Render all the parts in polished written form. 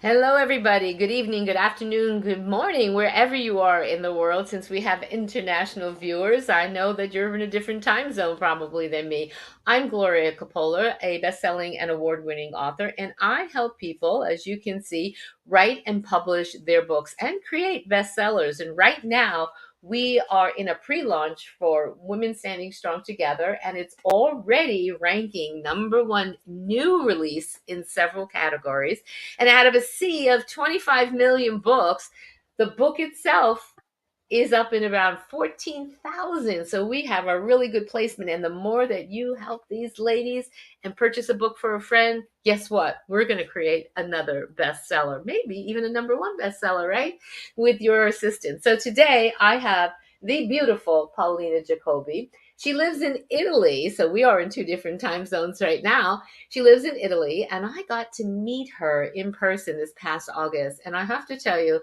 Hello, everybody. Good evening, good afternoon, good morning, wherever you are in the world. Since we have international viewers, I know that you're in a different time zone probably than me. I'm Gloria Coppola, a best-selling and award-winning author, and I help people, as you can see, write and publish their books and create bestsellers. And right now, we are in a pre-launch for Women Standing Strong Together, and it's already ranking number one new release in several categories. And out of a sea of 25 million books, the book itself is up in around 14,000. So we have a really good placement. And the more that you help these ladies and purchase a book for a friend, guess what? We're going to create another bestseller, maybe even a number one bestseller, right? With your assistance. So today I have the beautiful Paolina Jacobie. She lives in Italy, so we are in two different time zones right now. She lives in Italy, and I got to meet her in person this past August. And I have to tell you,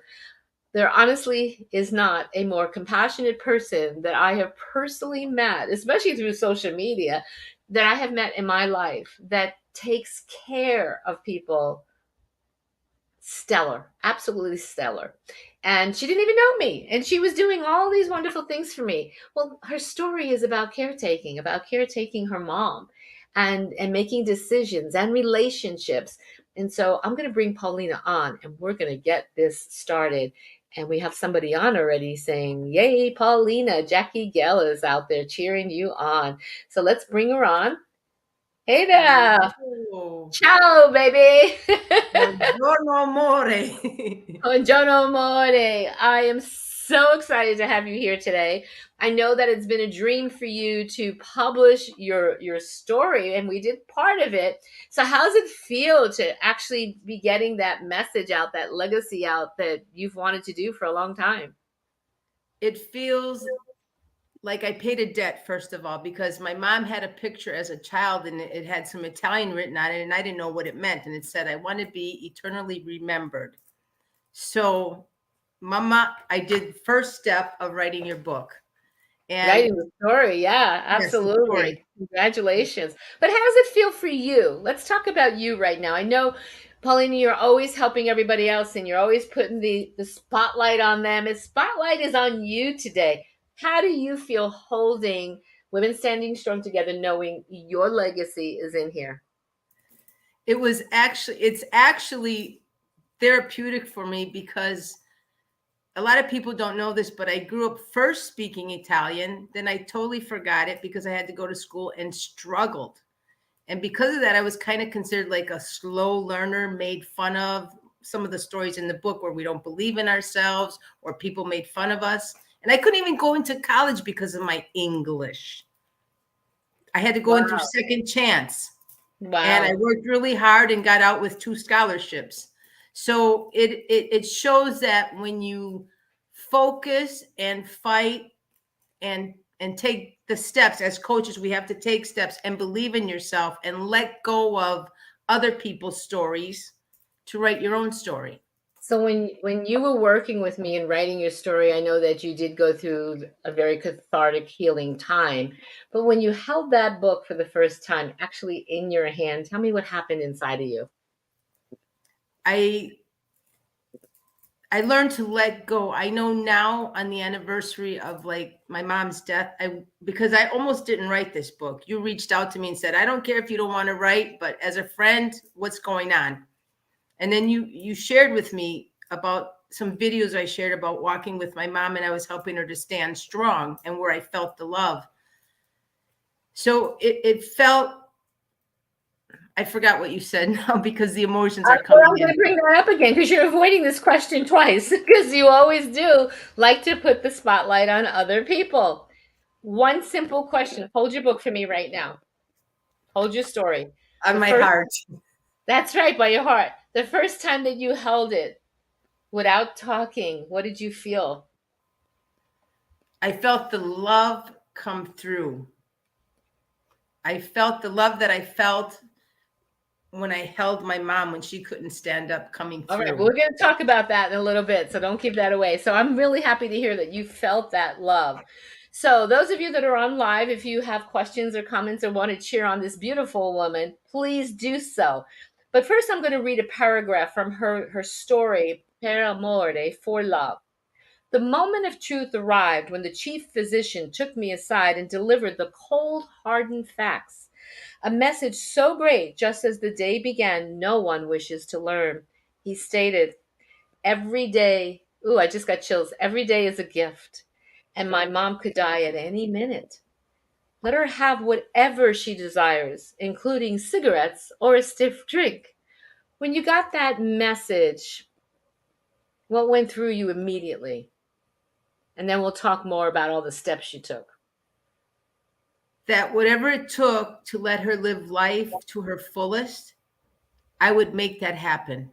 there honestly is not a more compassionate person that I have personally met, especially through social media, that I have met in my life that takes care of people. Stellar, absolutely stellar. And she didn't even know me, and she was doing all these wonderful things for me. Well, her story is about caretaking her mom and making decisions and relationships. And so I'm going to bring Paulina on, and we're going to get this started. And we have somebody on already saying, "Yay, Paulina!" Jackie Gell is out there cheering you on. So let's bring her on. Hey there. Hello. Ciao, baby. Buongiorno amore. Buongiorno, amore. I am so excited to have you here today. I know that it's been a dream for you to publish your story, and we did part of it. So, how does it feel to actually be getting that message out, that legacy out that you've wanted to do for a long time? It feels like I paid a debt, first of all, because my mom had a picture as a child and it had some Italian written on it, and I didn't know what it meant. And it said, I want to be eternally remembered. So, Mama, I did first step of writing your book. And Writing the story, yeah, yes, the absolutely. story. Congratulations. But how does it feel for you? Let's talk about you right now. I know, Paulina, you're always helping everybody else and you're always putting the spotlight on them. And spotlight is on you today. How do you feel holding Women Standing Strong Together, knowing your legacy is in here? It's actually therapeutic for me because a lot of people don't know this, but I grew up first speaking Italian. Then I totally forgot it because I had to go to school and struggled. And because of that, I was kind of considered like a slow learner, made fun of. Some of the stories in the book where we don't believe in ourselves or people made fun of us. And I couldn't even go into college because of my English. I had to go in through Wow. second chance. And I Wow. worked really hard and got out with 2 scholarships. So it shows that when you focus and fight and take the steps, as coaches we have to take steps and believe in yourself and let go of other people's stories to write your own story. So when you were working with me and writing your story, I know that you did go through a very cathartic healing time. But when you held that book for the first time, actually in your hand, tell me what happened inside of you. I i learned to let go. I know now, on the anniversary of like my mom's death, I because I almost didn't write this book. You reached out to me and said, I don't care if you don't want to write, but as a friend, what's going on? And then you shared with me about some videos I shared about walking with my mom, and I was helping her to stand strong and where I felt the love. So it felt, I forgot what you said now because the emotions are Well, coming I'm going in. to bring that up again because you're avoiding this question twice because you always do like to put the spotlight on other people. One simple question. Hold your book for me right now. Hold your story. On The my first, heart. that's right, by your heart. The first time that you held it without talking, what did you feel? I felt the love come through. I felt the love that I felt when I held my mom when she couldn't stand up coming All right, through. we're going to talk about that in a little bit, so don't give that away. So I'm really happy to hear that you felt that love. So those of you that are on live, if you have questions or comments or want to cheer on this beautiful woman, please do so. But first, I'm going to read a paragraph from her story, Per Amore, for love. The moment of truth arrived when the chief physician took me aside and delivered the cold, hardened facts. A message so great, just as the day began, no one wishes to learn. He stated, every day, ooh, I just got chills. Every day is a gift, and my mom could die at any minute. Let her have whatever she desires, including cigarettes or a stiff drink. When you got that message, what went through you immediately? And then we'll talk more about all the steps you took. That whatever it took to let her live life to her fullest, I would make that happen.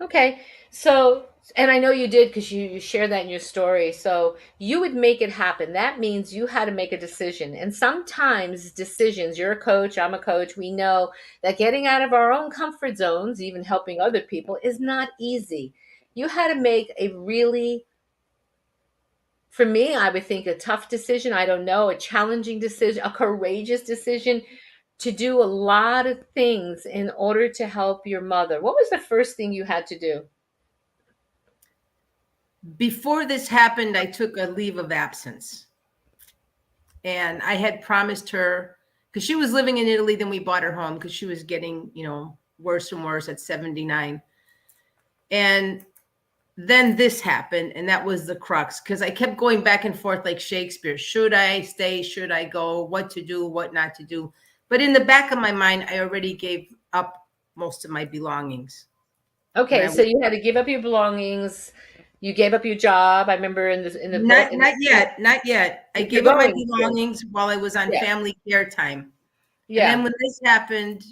Okay. So, and I know you did because you shared that in your story. So you would make it happen. That means you had to make a decision. And sometimes decisions, you're a coach, I'm a coach, we know that getting out of our own comfort zones, even helping other people, is not easy. You had to make a really, for me, I would think a tough decision. I don't know, a challenging decision, a courageous decision to do a lot of things in order to help your mother. What was the first thing you had to do? Before this happened, I took a leave of absence. And I had promised her, because she was living in Italy, then we bought her home because she was getting, worse and worse at 79. And then this happened, and that was the crux, because I kept going back and forth like Shakespeare. Should I stay? Should I go? What to do? What not to do? But in the back of my mind, I already gave up most of my belongings when Okay, I so was you had to give up your belongings. You gave up your job. I remember in the book. not yet, not yet. I You're gave up my going to. belongings while I was on Yeah, family care time. And then yeah. when this happened,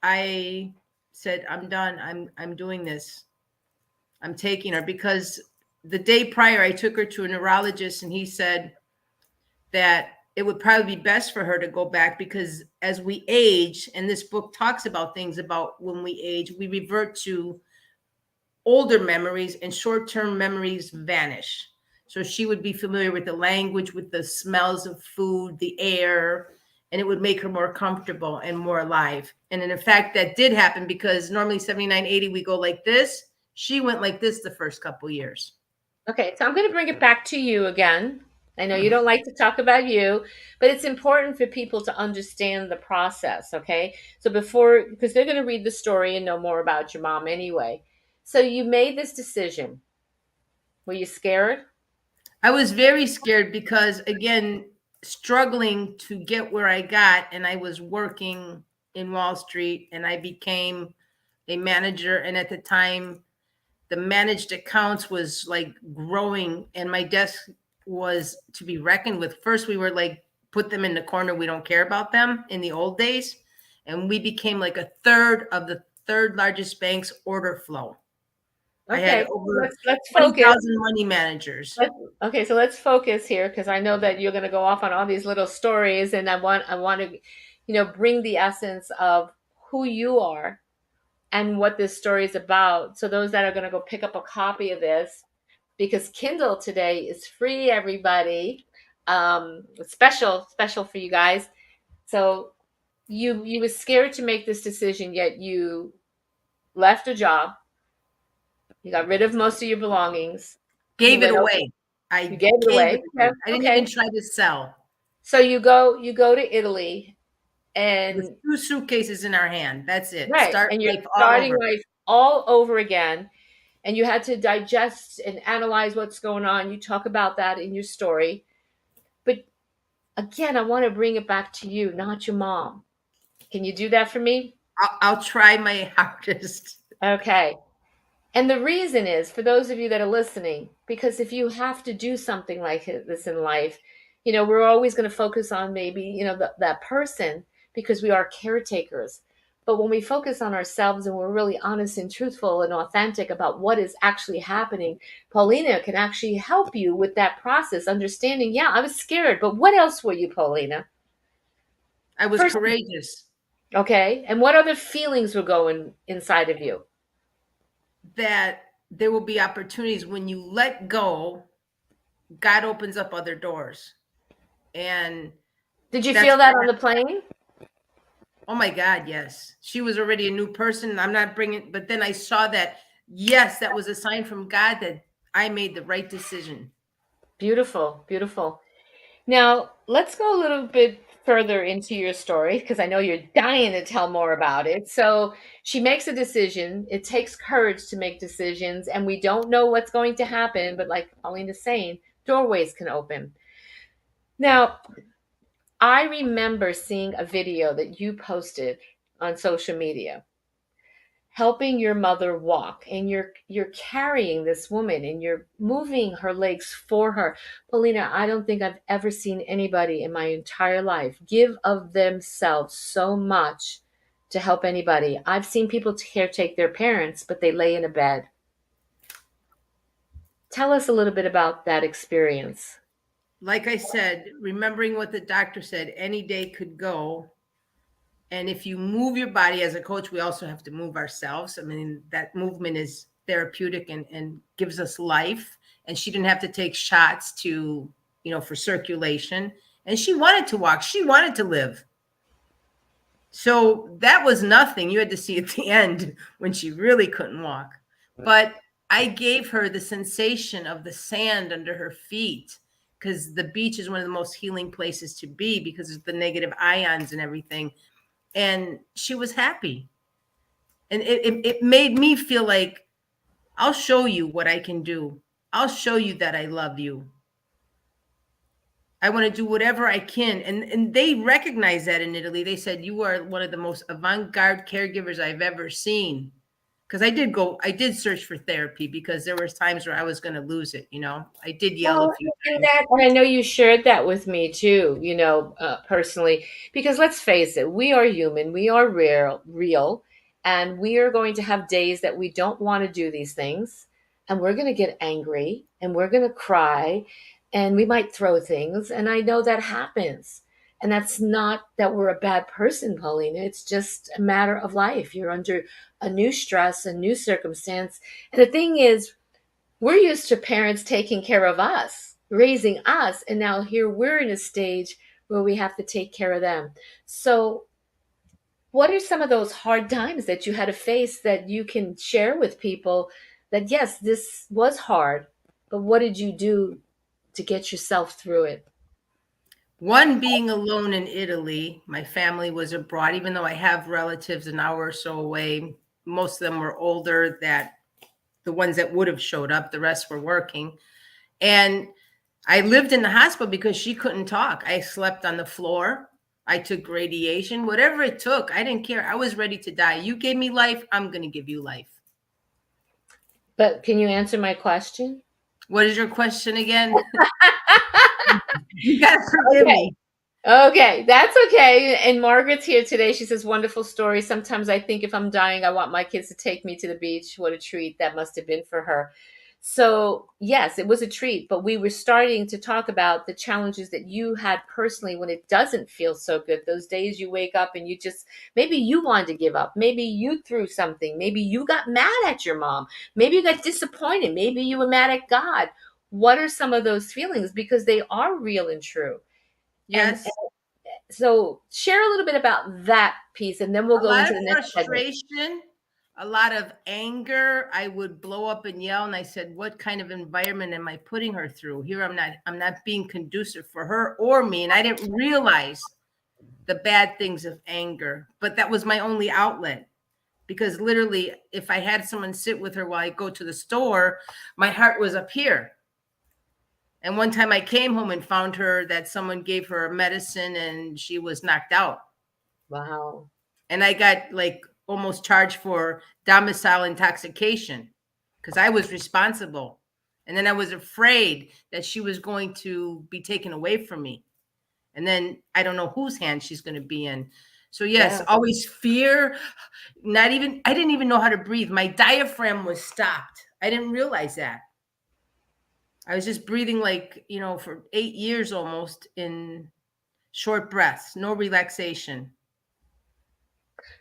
I said, I'm done. I'm doing this. I'm taking her, because the day prior I took her to a neurologist, and he said that it would probably be best for her to go back, because as we age, and this book talks about things about when we age, we revert to older memories and short-term memories vanish. So she would be familiar with the language, with the smells of food, the air, and it would make her more comfortable and more alive. And in fact, that did happen, because normally 79, 80, we go like this. She went like this the first couple years. Okay, so I'm going to bring it back to you again. I know you don't like to talk about you, but it's important for people to understand the process, okay? So before, because they're going to read the story and know more about your mom anyway. So you made this decision. Were you scared? I was very scared because, again, struggling to get where I got, and I was working in Wall Street, and I became a manager. And at the time, the managed accounts was like growing, and my desk was to be reckoned with. First, we were like, put them in the corner. We don't care about them in the old days. And we became like a third of the third largest bank's order flow. I had Okay, so over let's focus. 20,000 money managers. Okay, so let's focus here because I know that you're going to go off on all these little stories, and I want to, bring the essence of who you are and what this story is about. So those that are going to go pick up a copy of this, because Kindle today is free, everybody. It's special for you guys. So you were scared to make this decision, yet you left a job. You got rid of most of your belongings. You Gave it went over. away. You I gave it gave it away. away. Okay. I didn't even Okay. try to sell. So you go to Italy With and two suitcases in our hand. That's it. right, Start and you're life all starting over. life all over again, and you had to digest and analyze what's going on. You talk about that in your story. But again, I want to bring it back to you, not your mom. Can you do that for me? I'll try my hardest. Okay. And the reason is for those of you that are listening, because if you have to do something like this in life, we're always going to focus on maybe, that person because we are caretakers. But when we focus on ourselves and we're really honest and truthful and authentic about what is actually happening, Paolina can actually help you with that process, understanding, yeah, I was scared, but what else were you, Paolina? I was First, courageous. okay. And what other feelings were going inside of you? That there will be opportunities when you let go, God opens up other doors. And Did you that's feel that on the plane? Oh my God, yes. She was already a new person. I'm not bringing, but then I saw that, yes, that was a sign from God that I made the right decision. Beautiful, beautiful. Now, let's go a little bit further into your story because I know you're dying to tell more about it. So, she makes a decision. It takes courage to make decisions, and we don't know what's going to happen, but like Paulina's saying, doorways can open. Now, I remember seeing a video that you posted on social media helping your mother walk, and you're carrying this woman and you're moving her legs for her. Paulina, I don't think I've ever seen anybody in my entire life give of themselves so much to help anybody. I've seen people caretake their parents, but they lay in a bed. Tell us a little bit about that experience. Like I said, remembering what the doctor said, any day could go. And if you move your body as a coach, we also have to move ourselves. I mean, that movement is therapeutic and gives us life. And she didn't have to take shots to, for circulation. And she wanted to walk, she wanted to live. So that was nothing. You had to see at the end when she really couldn't walk. But I gave her the sensation of the sand under her feet because the beach is one of the most healing places to be because of the negative ions and everything. And she was happy. And it made me feel like I'll show you what I can do. I'll show you that I love you. I want to do whatever I can. And they recognize that in Italy. They said, you are one of the most avant-garde caregivers I've ever seen. Because I did search for therapy because there was times where I was going to lose it. I did yell a Well, few and times. I know you shared that with me too, personally, because let's face it, we are human, we are real, and we are going to have days that we don't want to do these things, and we're going to get angry, and we're going to cry, and we might throw things, and I know that happens. And that's not that we're a bad person, Paulina. It's just a matter of life. You're under a new stress, a new circumstance. And the thing is, we're used to parents taking care of us, raising us, and now here we're in a stage where we have to take care of them. So, what are some of those hard times that you had to face that you can share with people that yes, this was hard, but what did you do to get yourself through it? One, being alone in Italy. My family was abroad, even though I have relatives an hour or so away. Most of them were older, that the ones that would have showed up, the rest were working. And I lived in the hospital because she couldn't talk. I slept on the floor. I took radiation, whatever it took. I didn't care. I was ready to die. You gave me life, I'm going to give you life. But can you answer my question? What is your question again? You got to forgive Okay. me. Okay, that's okay. And Margaret's here today. She says, wonderful story. Sometimes I think if I'm dying, I want my kids to take me to the beach. What a treat that must have been for her. So, yes, it was a treat, but we were starting to talk about the challenges that you had personally when it doesn't feel so good. Those days you wake up and you just, maybe you wanted to give up. Maybe you threw something. Maybe you got mad at your mom. Maybe you got disappointed. Maybe you were mad at God. What are some of those feelings? Because they are real and true. And Yes. so share a little bit about that piece, and then we'll A go lot into of the next segment. frustration, a lot of anger. I would blow up and yell. And I said, what kind of environment am I putting her through? Here I'm not being conducive for her or me. And I didn't realize the bad things of anger, but that was my only outlet. Because literally, if I had someone sit with her while I go to the store, my heart was up here. And one time I came home and found her that someone gave her medicine and she was knocked out. Wow. And I got like almost charged for domicile intoxication because I was responsible. And then I was afraid that she was going to be taken away from me. And then I don't know whose hand she's going to be in. So yes, Yeah. always fear. I didn't even know how to breathe. My diaphragm was stopped. I didn't realize that. I was just breathing like, for 8 years almost in short breaths, no relaxation.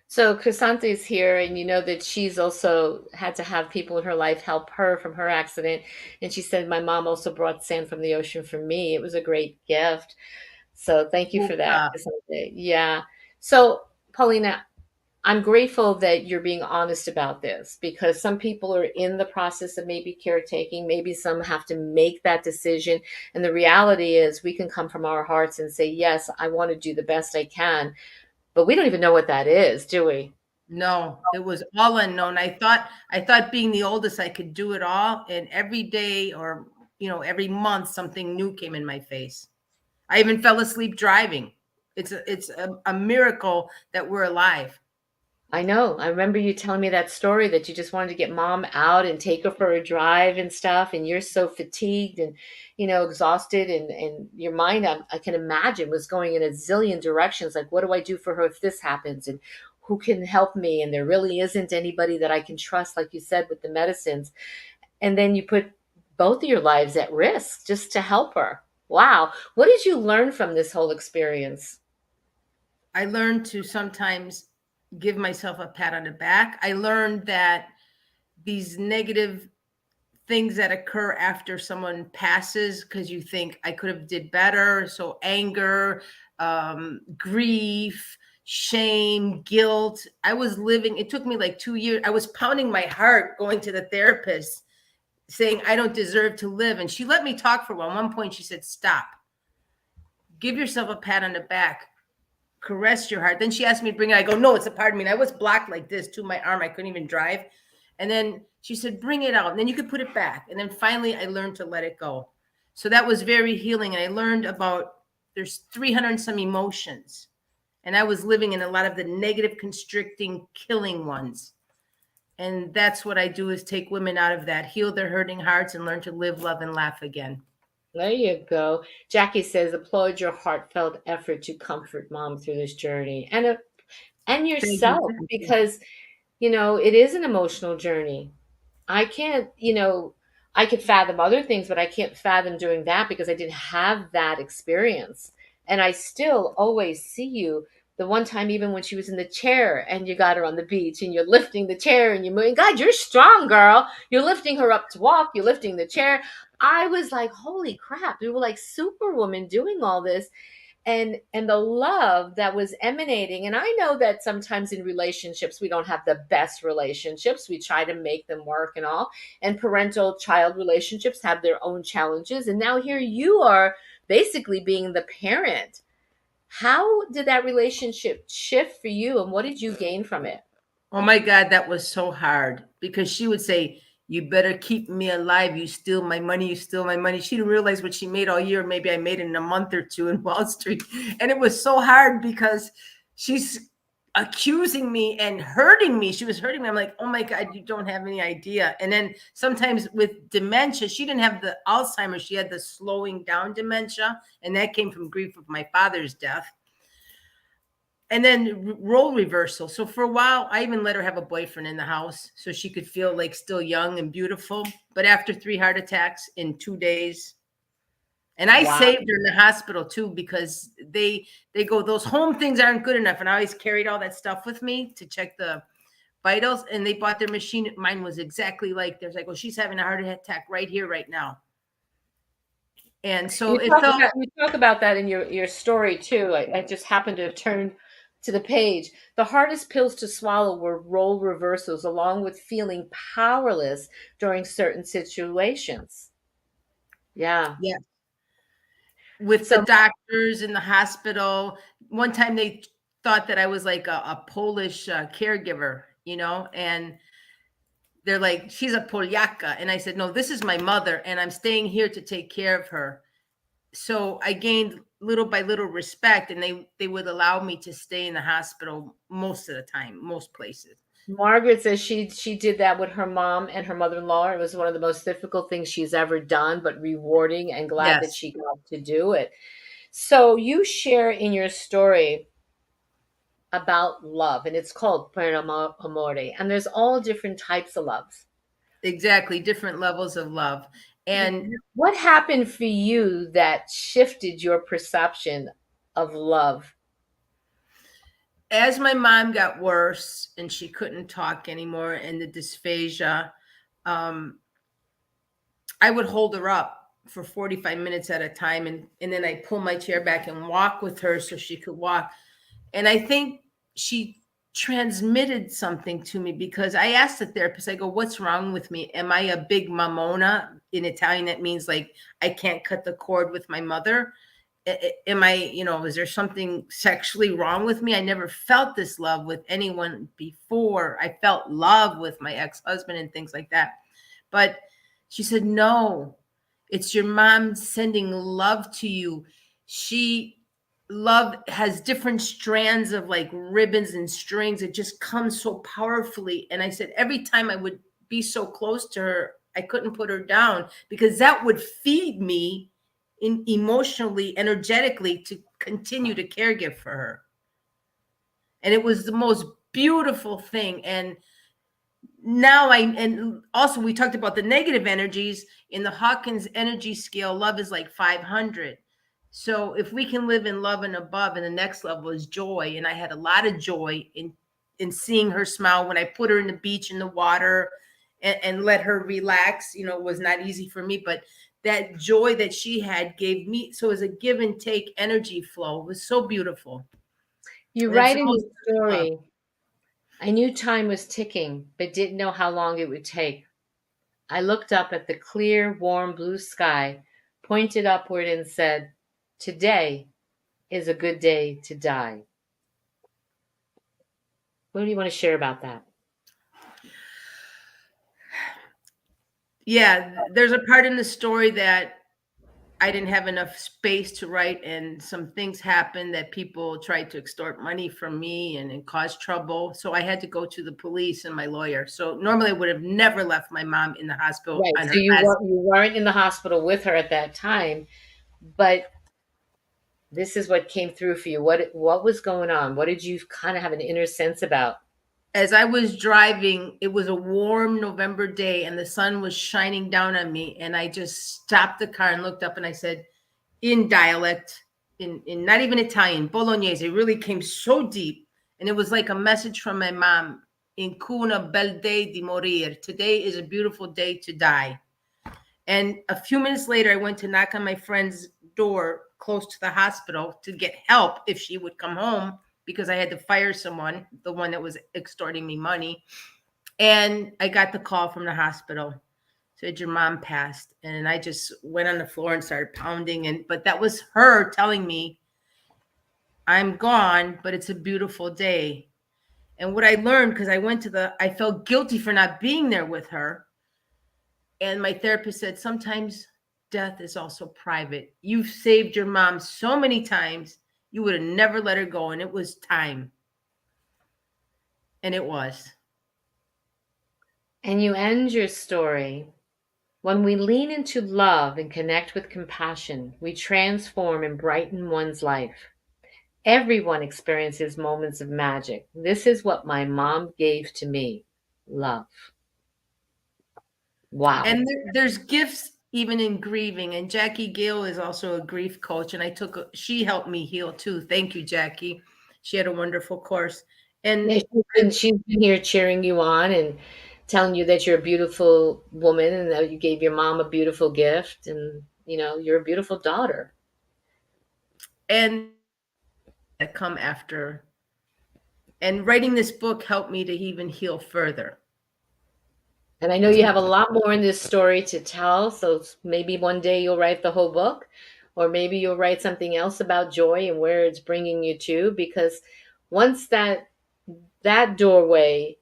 So Crisante is here, and you know that she's also had to have people in her life help her from her accident. And she said, my mom also brought sand from the ocean for me. It was a great gift. So thank you for that, Uh, Crisante. Yeah. So Paulina, I'm grateful that you're being honest about this because some people are in the process of maybe caretaking, maybe some have to make that decision. And the reality is, we can come from our hearts and say, yes, I want to do the best I can, but we don't even know what that is, do we? No, it was all unknown. I thought being the oldest, I could do it all, and every day or every month something new came in my face. I even fell asleep driving. It's a miracle that we're alive. I know. I remember you telling me that story that you just wanted to get mom out and take her for a drive and stuff, and you're so fatigued and exhausted, and your mind, I can imagine, was going in a zillion directions. Like, what do I do for her if this happens? And who can help me? And there really isn't anybody that I can trust, like you said, with the medicines. And then you put both of your lives at risk just to help her. Wow. What did you learn from this whole experience? I learned to sometimes give myself a pat on the back. I learned that these negative things that occur after someone passes, because you think I could have did better, so anger, grief, shame, guilt. I was living, it took me like 2 years. I was pounding my heart going to the therapist saying I don't deserve to live, and she let me talk for a while. At one point she said, stop, give yourself a pat on the back, caress your heart. Then she asked me to bring it. I go, no, it's a part of me. And I was blocked like this to my arm. I couldn't even drive. And then she said, bring it out. And then you could put it back. And then finally I learned to let it go. So that was very healing. And I learned about there's 300 and some emotions. And I was living in a lot of the negative, constricting, killing ones. And that's what I do, is take women out of that, heal their hurting hearts, and learn to live, love, and laugh again. There you go. Jackie says, applaud your heartfelt effort to comfort mom through this journey and Thank you. yourself, because it is an emotional journey. I can't, I could fathom other things, but I can't fathom doing that because I didn't have that experience. And I still always see you. The one time, even when she was in the chair and you got her on the beach and you're lifting the chair and you're moving, God, you're strong, girl. You're lifting her up to walk, you're lifting the chair. I was like, holy crap. We were like superwoman doing all this, and the love that was emanating. And I know that sometimes in relationships we don't have the best relationships, we try to make them work and all, and parental child relationships have their own challenges, and now here you are basically being the parent. How did that relationship shift for you, and what did you gain from it? Oh my God, that was so hard, because she would say, you better keep me alive. You steal my money. You steal my money. She didn't realize what she made all year. Maybe I made it in a month or two in Wall Street. And it was so hard because she's accusing me and hurting me. She was hurting me. I'm like, oh my God, you don't have any idea. And then sometimes with dementia, she didn't have the Alzheimer's. She had the slowing down dementia. And that came from grief of my father's death. And then role reversal. So for a while, I even let her have a boyfriend in the house so she could feel like still young and beautiful. But after 3 heart attacks in 2 days, and I Wow. saved her in the hospital too, because they go, those home things aren't good enough. And I always carried all that stuff with me to check the vitals. And they bought their machine. Mine was exactly like theirs. I go, she's having a heart attack right here, right now. And so it felt, You talk about that in your story too. I just happened to have turned to the page. The hardest pills to swallow were role reversals, along with feeling powerless during certain situations. Yeah. yeah, with the So doctors in the hospital. One time they thought that I was like a Polish caregiver, and they're like, she's a Polyaka. And I said, no, this is my mother, and I'm staying here to take care of her. So I gained little by little respect, and they would allow me to stay in the hospital most of the time, most places. Margaret says she did that with her mom and her mother-in-law. It was one of the most difficult things she's ever done, but rewarding, and glad that Yes, she got to do it. So you share in your story about love, and it's called per amore, and there's all different types of love. exactly. Different levels of love. And What happened for you that shifted your perception of love? as my mom got worse and she couldn't talk anymore, and the dysphagia, um, I would hold her up for 45 minutes at a time, and then I pull my chair back and walk with her so she could walk. And I think she transmitted something to me, because I asked the therapist, I go, what's wrong with me? Am I a big mamona? In Italian, that means like I can't cut the cord with my mother. Am I, is there something sexually wrong with me? I never felt this love with anyone before. I felt love with my ex-husband and things like that. But she said, no, it's your mom sending love to you. She love has different strands of like ribbons and strings. It just comes so powerfully. And I said, every time I would be so close to her, I couldn't put her down, because that would feed me in emotionally, energetically, to continue to caregive for her. And it was the most beautiful thing. And now and also we talked about the negative energies in the Hawkins energy scale. Love is like 500. So if we can live in love and above, and the next level is joy. And I had a lot of joy in seeing her smile when I put her in the beach, in the water, and let her relax. It was not easy for me, but that joy that she had gave me. So it was a give and take energy flow. It was so beautiful. You And it's write the in most your story, I knew time was ticking, but didn't know how long it would take. I looked up at the clear, warm blue sky, pointed upward, and said, today is a good day to die. What do you want to share about that? yeah, there's a part in the story that I didn't have enough space to write, and some things happened that people tried to extort money from me, and it caused trouble. So I had to go to the police and my lawyer. So normally I would have never left my mom in the hospital Right. on So her last. you weren't in the hospital with her at that time, but this is what came through for you. What was going on? What did you kind of have an inner sense about? As I was driving, it was a warm November day and the sun was shining down on me. And I just stopped the car and looked up, and I said, in dialect, in not even Italian, Bolognese. It really came so deep. And it was like a message from my mom: in cuna bel day di morir. Today is a beautiful day to die. And a few minutes later, I went to knock on my friend's door close to the hospital to get help if she would come home, because I had to fire someone, the one that was extorting me money. And I got the call from the hospital. Said your mom passed. And I just went on the floor and started pounding. And but that was her telling me, I'm gone, but it's a beautiful day. And what I learned, because I felt guilty for not being there with her. And my therapist said, sometimes death is also private. You've saved your mom so many times, you would have never let her go. And it was time. And it was. And you end your story. When we lean into love and connect with compassion, we transform and brighten one's life. Everyone experiences moments of magic. This is what my mom gave to me, love. Wow. And there's gifts even in grieving. And Jackie Gale is also a grief coach. And she helped me heal too. Thank you, Jackie. She had a wonderful course. And Yeah, she's been here cheering you on and telling you that you're a beautiful woman and that you gave your mom a beautiful gift and you're a beautiful daughter. and that come after. And writing this book helped me to even heal further. And I know you have a lot more in this story to tell, so maybe one day you'll write the whole book, or maybe you'll write something else about joy and where it's bringing you to, because once that doorway,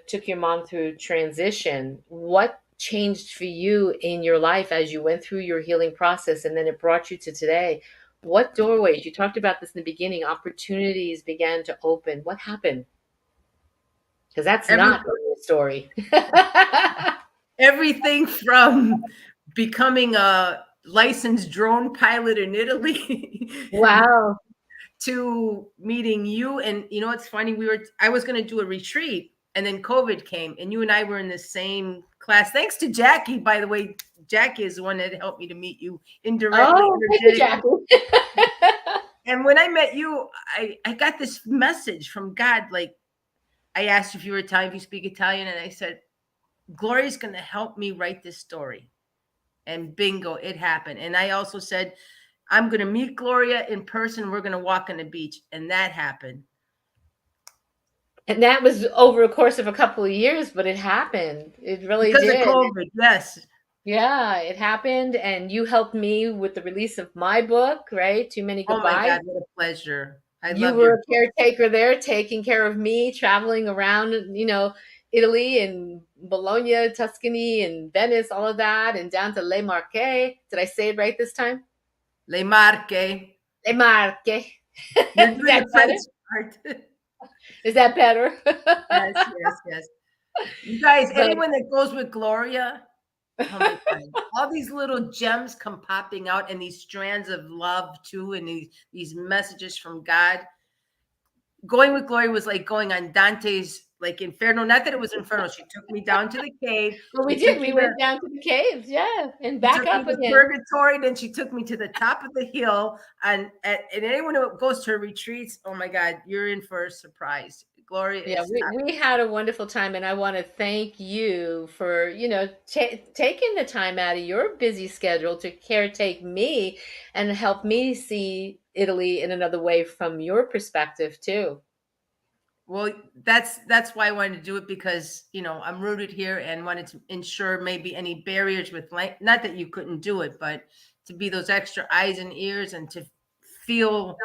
took your mom through transition, what changed for you in your life as you went through your healing process and then it brought you to today? What doorways? You talked about this in the beginning, opportunities began to open. What happened? Because that's Every not your story. everything from becoming a licensed drone pilot in Italy Wow. to meeting you. And it's funny, I was going to do a retreat, and then COVID came, and you and I were in the same class. Thanks to Jackie, by the way. Jackie is the one that helped me to meet you indirectly, Oh, thank you, energetically. Jackie. And when I met you, I got this message from God. Like, I asked if you were Italian, if you speak Italian, and I said, Gloria's going to help me write this story. And bingo, it happened. And I also said, I'm going to meet Gloria in person. We're going to walk on the beach. And that happened. And that was over a course of a couple of years, but it happened. It really because of did. COVID. Yes. Yeah, it happened, and you helped me with the release of my book, right? Too Many Oh my Goodbyes. God, what a pleasure. I You love your were a book. caretaker there, taking care of me, traveling around, Italy and Bologna, Tuscany, and Venice, all of that, and down to Le Marche. Did I say it right this time? Le Marche. Le Marche. You're Is doing that the French better? part. Is that better? Yes, yes, yes. You guys, But anyone that goes with Gloria, oh my God, all these little gems come popping out and these strands of love too, and these messages from God. Going with Gloria was like going on Dante's like Inferno. Not that it was Inferno. She took me down to the cave. well, we She did. took We me to went down to the caves, yeah, and she back took me up to again. Purgatory, then she took me to the top of the hill. And anyone who goes to her retreats, oh my God, you're in for a surprise. Gloria Yeah, is we had a wonderful time, and I want to thank you for, taking the time out of your busy schedule to caretake me and help me see Italy in another way from your perspective too. well, that's why I wanted to do it because I'm rooted here and wanted to ensure maybe any barriers with not that you couldn't do it, but to be those extra eyes and ears and to feel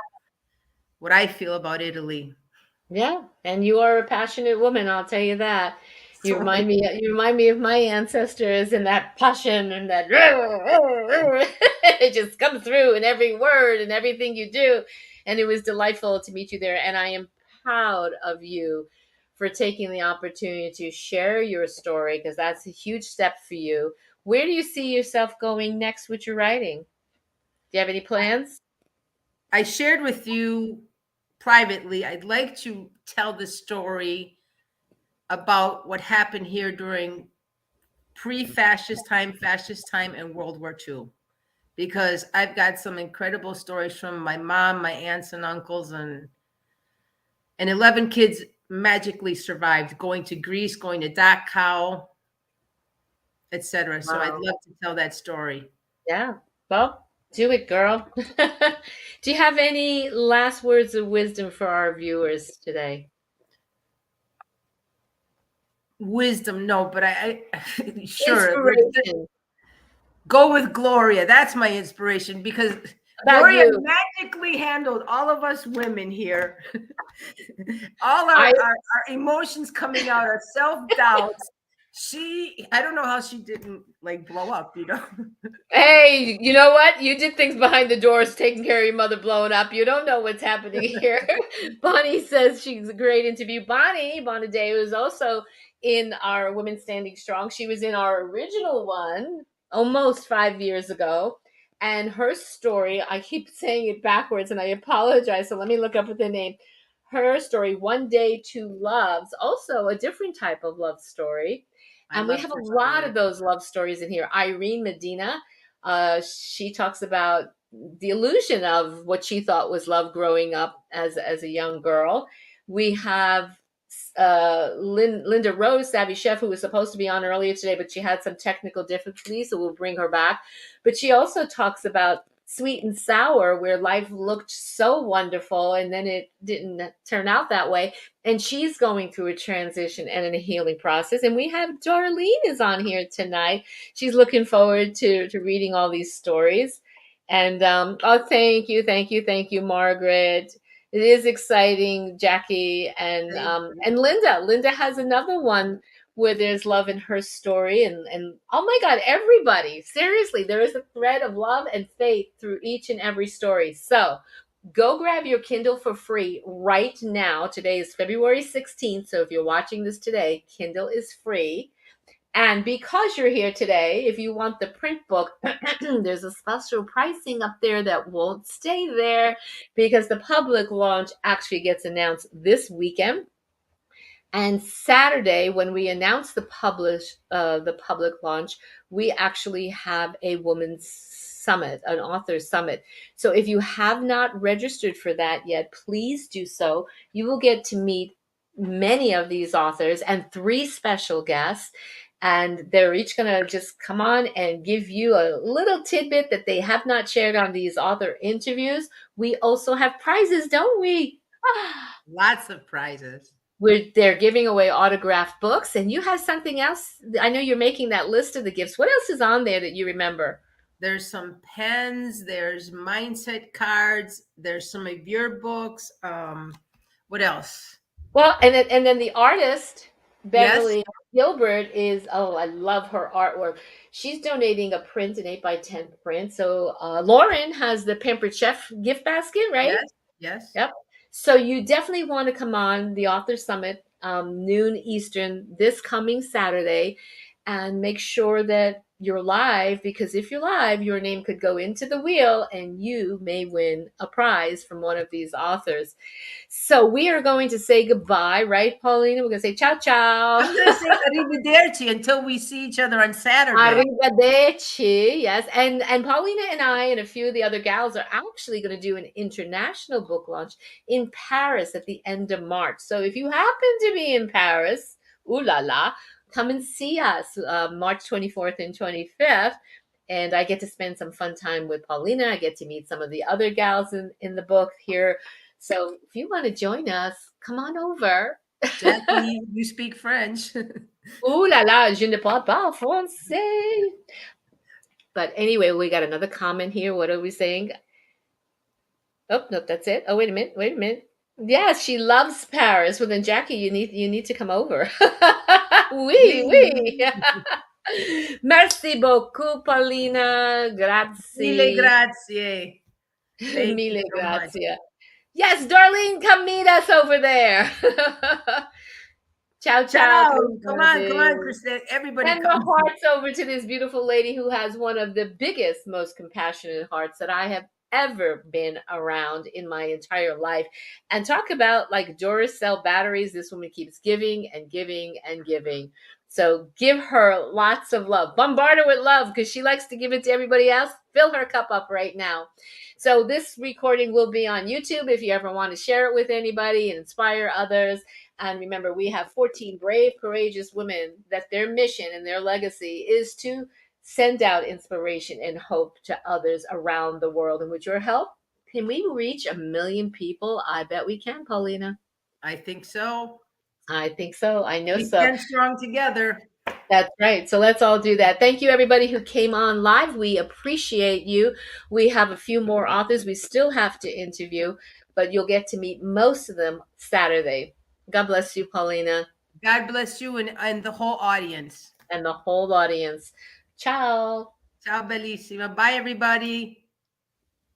what I feel about Italy. Yeah, and you are a passionate woman, I'll tell you that. So You remind me of my ancestors and that passion and that it just comes through in every word and everything you do. And it was delightful to meet you there. And I am proud of you for taking the opportunity to share your story because that's a huge step for you. Where do you see yourself going next with your writing? Do you have any plans? I shared with you privately. I'd like to tell the story about what happened here during fascist time, and World War II. Because I've got some incredible stories from my mom, my aunts and uncles, and 11 kids magically survived going to Greece, going to Dachau, etc. So I'd Wow. love to tell that story. Yeah. Well, do it, girl. Do you have any last words of wisdom for our viewers today? Wisdom, no, but I sure Inspiration go with Gloria. That's my inspiration because about Gloria you. magically handled all of us women here. All I our emotions coming out, our self-doubts. I don't know how she didn't like blow up. Hey, you know what? You did things behind the doors, taking care of your mother, blowing up. You don't know what's happening here. Bonnie says she's a great interview. Bonnie Day was also in our Women Standing Strong. She was in our original one almost 5 years ago. And her story, I keep saying it backwards and I apologize. So let me look up with the name. Her story, One Day, Two Loves, also a different type of love story. I And we loved have a her lot of story. those love stories in here. Irene Medina, she talks about the illusion of what she thought was love growing up as a young girl. We have Linda Rose, Savvy Chef, who was supposed to be on earlier today, but she had some technical difficulties, so we'll bring her back. But she also talks about sweet and sour, where life looked so wonderful and then it didn't turn out that way. And she's going through a transition and a healing process. And we have Darlene is on here tonight. She's looking forward to reading all these stories. And oh, thank you, Margaret. It is exciting, Jackie Thank and you. Linda. Linda has another one where there's love in her story, and oh my God, everybody! Seriously, there is a thread of love and faith through each and every story. So go grab your Kindle for free right now. Today is February 16th, so if you're watching this today, Kindle is free. And because you're here today, if you want the print book, there's a special pricing up there that won't stay there because the public launch actually gets announced this weekend. And Saturday, when we announce the public launch, we actually have a women's summit, an author summit. So if you have not registered for that yet, please do so. You will get to meet many of these authors and three special guests. And they're each going to just come on and give you a little tidbit that they have not shared on these author interviews. We also have prizes, don't we? Lots of prizes. They're giving away autographed books, and you have something else. I know you're making that list of the gifts. What else is on there that you remember? There's some pens, there's mindset cards, there's some of your books. What else? Well, and then the artist, Yes, Beverly Gilbert, is, oh, I love her artwork. She's donating a print, an 8 by 10 print. So Lauren has the Pampered Chef gift basket, right? yes, yes. Yep. So you definitely want to come on the Author Summit, noon Eastern, this coming Saturday, and make sure that you're live, because if you're live, your name could go into the wheel and you may win a prize from one of these authors. So we are going to say goodbye, right, Paulina? We're going to say ciao, ciao. I'm going to say arrivederci until we see each other on Saturday. Arrivederci. Yes. And Paulina and I and a few of the other gals are actually going to do an international book launch in Paris at the end of March. So if you happen to be in Paris, ooh la la, come and see us March 24th and 25th. And I get to spend some fun time with Paulina. I get to meet some of the other gals in the book here. So if you want to join us, come on over. Jackie, you speak French. Ooh la la, je ne parle pas français. But anyway, we got another comment here. What are we saying? Oh, nope, that's it. Oh, wait a minute. Wait a minute. Yes, she loves Paris. Well, then, Jackie, you need to come over. Oui, oui. Oui. Merci beaucoup, Paulina. Mille Grazie. grazie. Thank you Mille so much. grazie. Yes, Darlene, come meet us over there. Ciao, ciao, Ciao. Come on, Christine. Christine. Everybody Send the come. hearts over to this beautiful lady who has one of the biggest, most compassionate hearts that I have ever been around in my entire life. And talk about like Duracell batteries. This woman keeps giving and giving and giving. So give her lots of love. Bombard her with love because she likes to give it to everybody else. Fill her cup up right now. So this recording will be on YouTube if you ever want to share it with anybody and inspire others. And remember, we have 14 brave, courageous women that their mission and their legacy is to send out inspiration and hope to others around the world. And with your help, can we reach 1 million people? I bet we can, Paulina. I think so. I think so. I know We so. stand strong together. That's right. So let's all do that. Thank you, everybody who came on live. We appreciate you. We have a few more authors we still have to interview, but you'll get to meet most of them Saturday. God bless you, Paulina, God bless you and the whole audience. and the whole audience. Ciao. Ciao, bellissima. Bye, everybody.